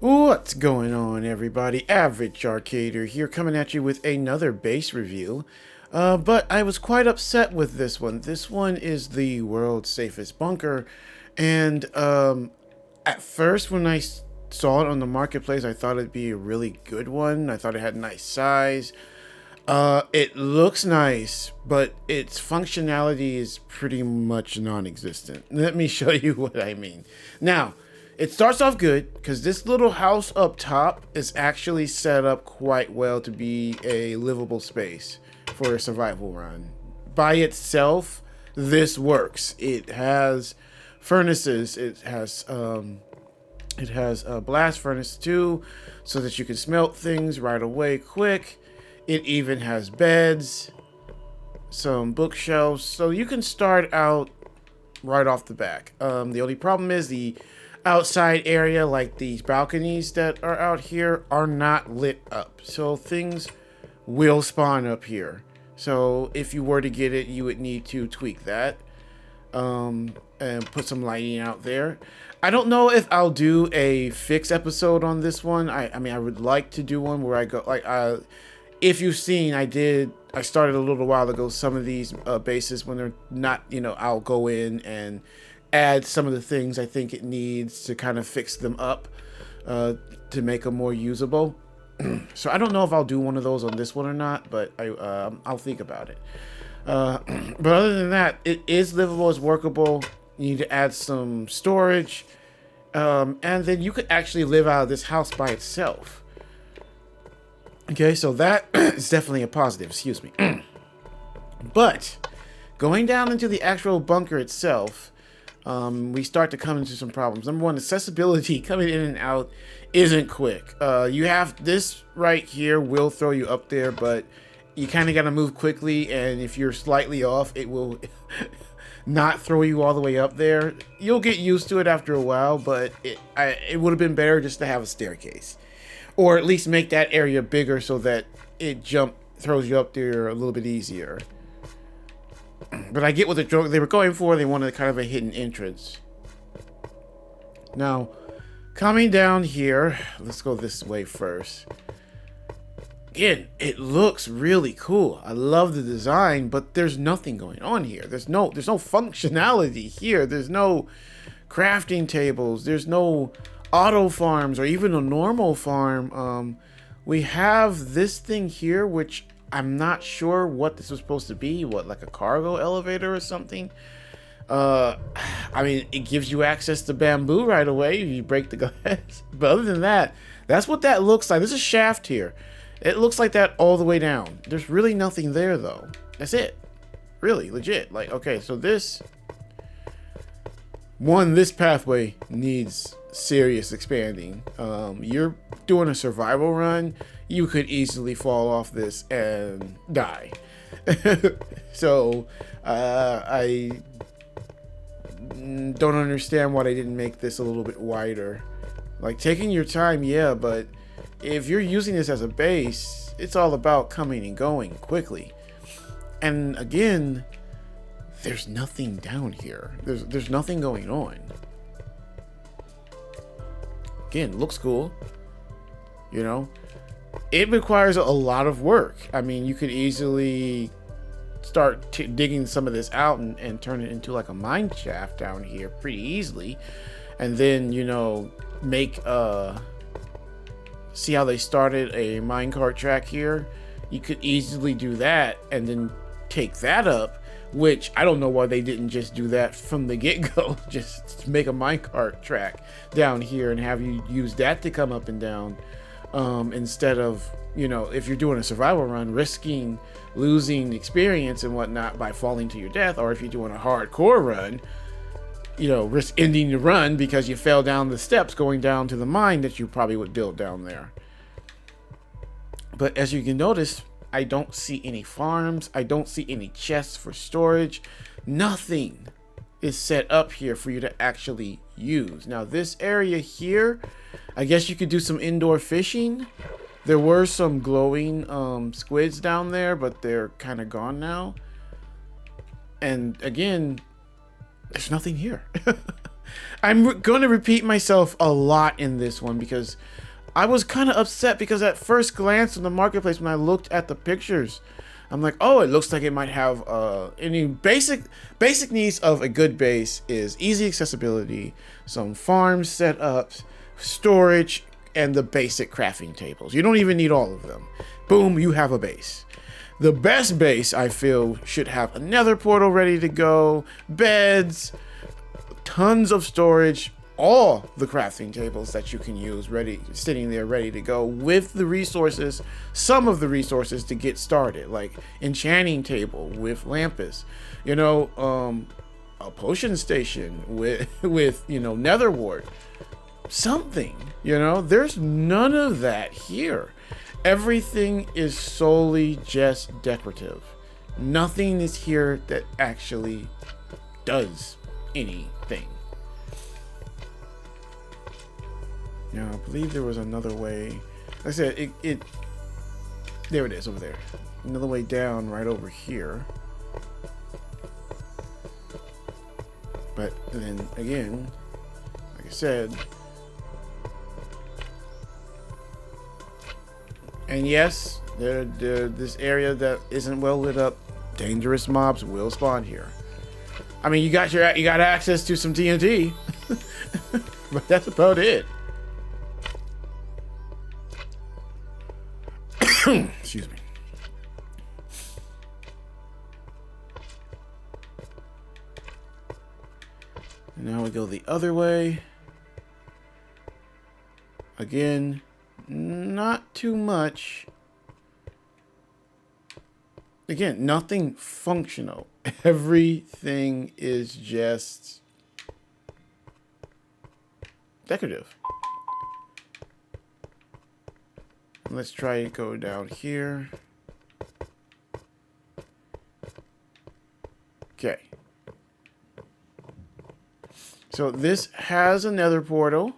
What's going on, everybody? Average Arcader here, coming at you with another base review. But I was quite upset with this one. This one is the world's safest bunker, and at first when I saw it on the marketplace, I thought it'd be a really good one. I thought it had nice size. It looks nice, but its functionality is pretty much non-existent. Let me show you what I mean. Now, it starts off good because this little house up top is actually set up quite well to be a livable space for a survival run. By itself, this works. It has furnaces. It has a blast furnace too, so that you can smelt things right away quick. It even has beds, some bookshelves, so you can start out right off the back. The only problem is the outside area, like these balconies that are out here, are not lit up, so things will spawn up here. So if you were to get it, you would need to tweak that and put some lighting out there. I don't know if I'll do a fix episode on this one. I mean, I would like to do one where I go like if you've seen, I started a little while ago some of these bases when they're not, I'll go in and add some of the things I think it needs to kind of fix them up to make them more usable. So I don't know if I'll do one of those on this one or not, but I'll think about it. But other than that, it is livable, it's workable. You need to add some storage, and then you could actually live out of this house by itself. Okay, so that is definitely a positive, excuse me. But going down into the actual bunker itself, we start to come into some problems. Number one, accessibility coming in and out isn't quick. You have this right here will throw you up there, but you kind of got to move quickly, and if you're slightly off, it will not throw you all the way up there. You'll get used to it after a while, but it would have been better just to have a staircase, or at least make that area bigger so that it throws you up there a little bit easier. But I get what they were going for. They wanted kind of a hidden entrance. Now, coming down here, let's go this way first. Again, it looks really cool. I love the design, but there's nothing going on here. There's no functionality here. There's no crafting tables. There's no auto farms or even a normal farm. We have this thing here, which I'm not sure what this was supposed to be. What, like a cargo elevator or something? I mean, it gives you access to bamboo right away if you break the glass. But other than that, that's what that looks like. There's a shaft here. It looks like that all the way down. There's really nothing there, though. That's it. Really, legit. Like, okay, so this pathway needs serious expanding. You're doing a survival run, you could easily fall off this and die. So I don't understand why they didn't make this a little bit wider. Like, taking your time, yeah, but if you're using this as a base, it's all about coming and going quickly. And again, there's nothing down here. There's nothing going on. Again, looks cool. It requires a lot of work. I mean, you could easily start digging some of this out and turn it into like a mine shaft down here pretty easily. And then, make see how they started a minecart track here? You could easily do that and then take that up, which I don't know why they didn't just do that from the get-go. Just make a minecart track down here and have you use that to come up and down, instead of, if you're doing a survival run, risking losing experience and whatnot by falling to your death, or if you're doing a hardcore run, risk ending the run because you fell down the steps going down to the mine that you probably would build down there. But as you can notice, I don't see any farms. I don't see any chests for storage. Nothing is set up here for you to actually use. Now, this area here, I guess you could do some indoor fishing. There were some glowing squids down there, but they're kind of gone now. And again, there's nothing here. I'm going to repeat myself a lot in this one because I was kind of upset because at first glance in the marketplace, when I looked at the pictures, I'm like, oh, it looks like it might have any basic needs of a good base is easy accessibility, some farm setups, storage, and the basic crafting tables. You don't even need all of them. Boom, you have a base. The best base, I feel, should have a nether portal ready to go, beds, tons of storage, all the crafting tables that you can use ready, sitting there ready to go with the resources, some of the resources to get started, like enchanting table with Lampus, you know, a potion station with you know, nether wart, something, you know. There's none of that here. Everything is solely just decorative. Nothing is here that actually does anything. Now, I believe there was another way. Like I said, there it is over there. Another way down right over here. But then again, like I said, and yes, this area that isn't well lit up, dangerous mobs will spawn here. I mean, you got access to some TNT, but that's about it. Excuse me. And now we go the other way. Again, not too much. Again, nothing functional. Everything is just decorative. Let's try to go down here. Okay. So this has a nether portal,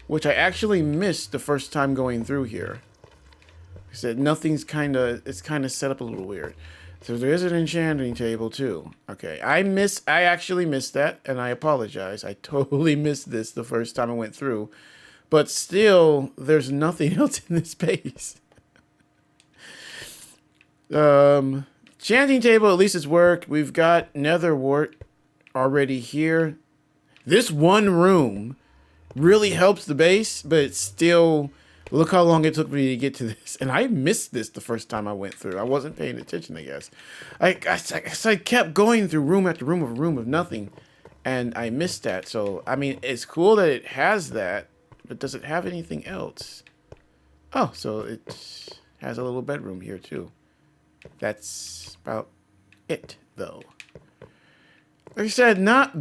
which I actually missed the first time going through here. I said nothing's it's kind of set up a little weird. So there is an enchanting table too. Okay, I actually missed that, and I apologize. I totally missed this the first time I went through. But still, there's nothing else in this space. Enchanting table, at least it's worked. We've got nether wart already here. This one room really helps the base, but it's still, look how long it took me to get to this. And I missed this the first time I went through. I wasn't paying attention, I guess. I kept going through room after room of nothing, and I missed that. So, I mean, it's cool that it has that. But does it have anything else? Oh, so it has a little bedroom here too. That's about it, though. Like I said, not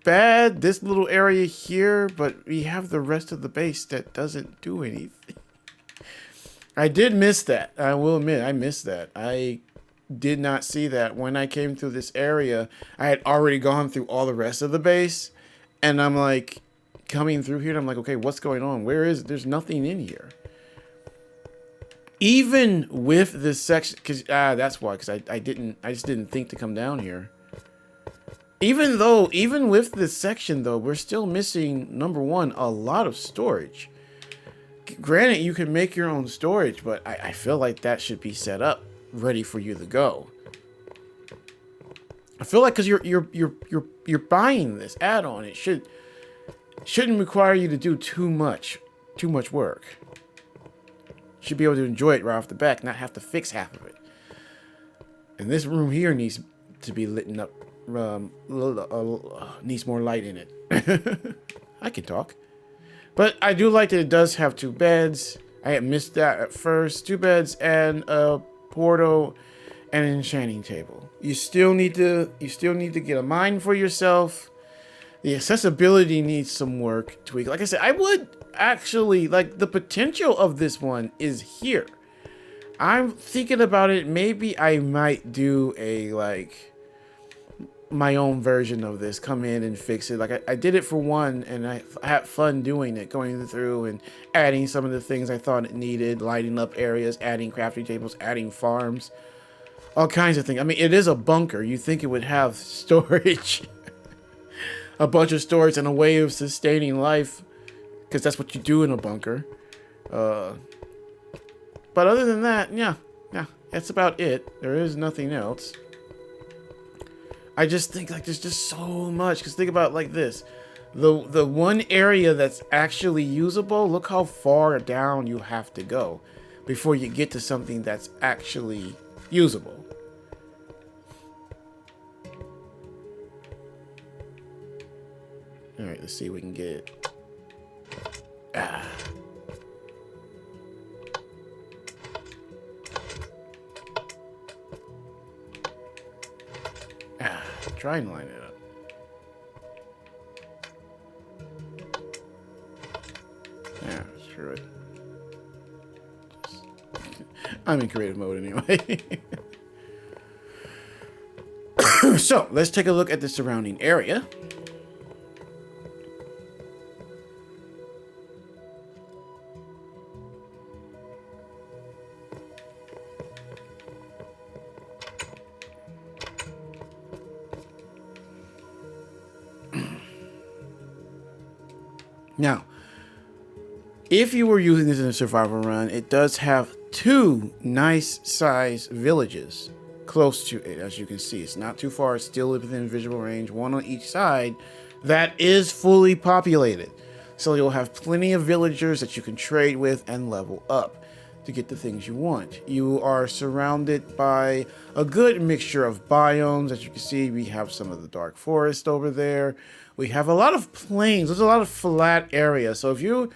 bad, this little area here, but we have the rest of the base that doesn't do anything. I did miss that. I will admit, I missed that. I did not see that. When I came through this area, I had already gone through all the rest of the base, and I'm like, coming through here, and I'm like, okay, what's going on? Where is it? There's nothing in here. Even with this section, because that's why, because I just didn't think to come down here. Even with this section though, we're still missing, number one, a lot of storage. Granted, you can make your own storage, but I feel like that should be set up ready for you to go. I feel like because you're buying this add-on, it shouldn't require you to do too much work. You should be able to enjoy it right off the bat, not have to fix half of it. And this room here needs to be lit up, needs more light in it. I can talk. But I do like that it does have 2 beds. I had missed that at first. 2 beds and a portal and an enchanting table. You still need to get a mine for yourself. The accessibility needs some work tweak. Like I said, I would actually, like, the potential of this one is here. I'm thinking about it. Maybe I might do a, like, my own version of this, come in and fix it. Like I did it for one, and I had fun doing it, going through and adding some of the things I thought it needed, lighting up areas, adding crafting tables, adding farms, all kinds of things. I mean, it is a bunker. You think it would have storage, a bunch of storage and a way of sustaining life, because that's what you do in a bunker. But other than that, yeah, that's about it. There is nothing else. I just think like there's just so much. Because think about it like this. The one area that's actually usable, look how far down you have to go before you get to something that's actually usable. Alright, let's see if we can get it. Try and line it up. Yeah, screw it. I'm in creative mode anyway. So, let's take a look at the surrounding area. Now, if you were using this in a survival run, it does have 2 nice size villages close to it. As you can see, it's not too far. It's still within visual range, one on each side. That is fully populated. So you'll have plenty of villagers that you can trade with and level up to get the things you want. You are surrounded by a good mixture of biomes. As you can see, we have some of the dark forest over there. We have a lot of plains. There's a lot of flat area. So if you're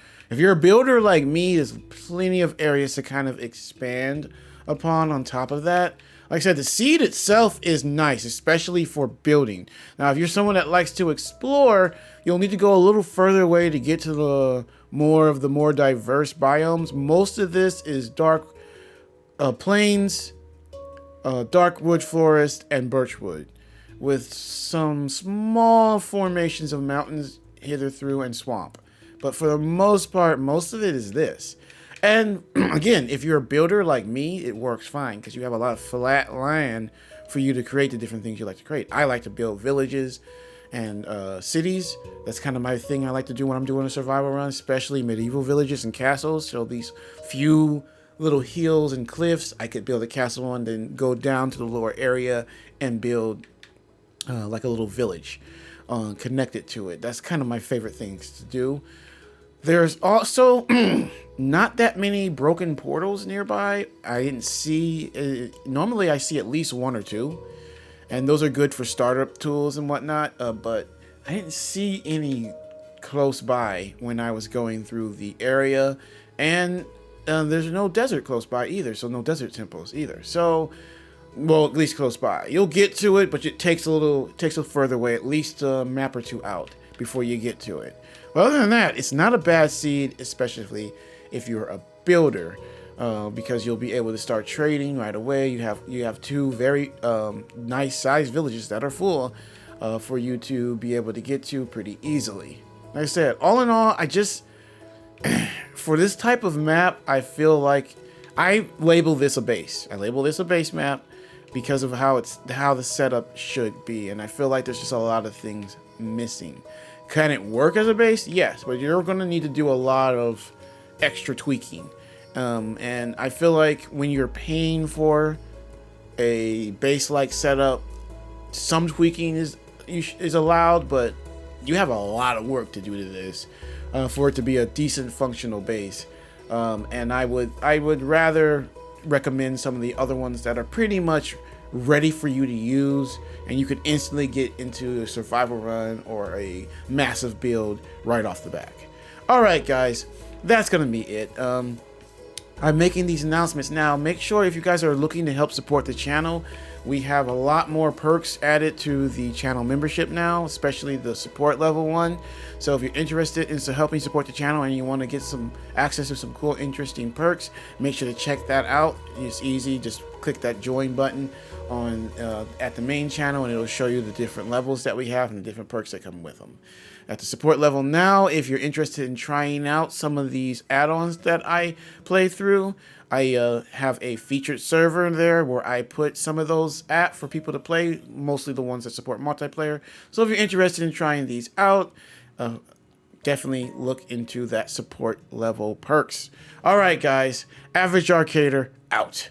a builder like me, there's plenty of areas to kind of expand upon on top of that. Like I said, the seed itself is nice, especially for building. Now, if you're someone that likes to explore, you'll need to go a little further away to get to the more diverse biomes. Most of this is dark plains, dark wood forest, and birchwood, with some small formations of mountains hither through and swamp. But for the most part, most of it is this. And again, if you're a builder like me, it works fine because you have a lot of flat land for you to create the different things you like to create. I like to build villages and cities. That's kind of my thing I like to do when I'm doing a survival run, especially medieval villages and castles. So these few little hills and cliffs, I could build a castle on, then go down to the lower area and build like a little village connected to it. That's kind of my favorite things to do. There's also not that many broken portals nearby. I didn't see, normally I see at least 1 or 2, and those are good for startup tools and whatnot, but I didn't see any close by when I was going through the area, and there's no desert close by either, so no desert temples either. So, well, at least close by. You'll get to it, but it takes a little further away, at least a map or 2 out before you get to it. But other than that, it's not a bad seed, especially if you're a builder, because you'll be able to start trading right away. You have 2 very nice sized villages that are full for you to be able to get to pretty easily. Like I said, all in all, I just for this type of map, I feel like I label this a base. I label this a base map because of how the setup should be, and I feel like there's just a lot of things missing. Can it work as a base? Yes, but you're going to need to do a lot of extra tweaking. And I feel like when you're paying for a base-like setup, some tweaking is allowed, but you have a lot of work to do to this for it to be a decent functional base. And I would rather recommend some of the other ones that are pretty much ready for you to use, and you could instantly get into a survival run or a massive build right off the back. Alright guys, that's gonna be it. I'm making these announcements now. Make sure if you guys are looking to help support the channel, we have a lot more perks added to the channel membership now, especially the support level one. So if you're interested in helping support the channel and you want to get some access to some cool, interesting perks, make sure to check that out. It's easy. Just click that join button on at the main channel, and it'll show you the different levels that we have and the different perks that come with them. At the support level now, if you're interested in trying out some of these add-ons that I play through, I have a featured server there where I put some of those at for people to play, mostly the ones that support multiplayer. So if you're interested in trying these out, definitely look into that support level perks. All right, guys, Average Arcader out.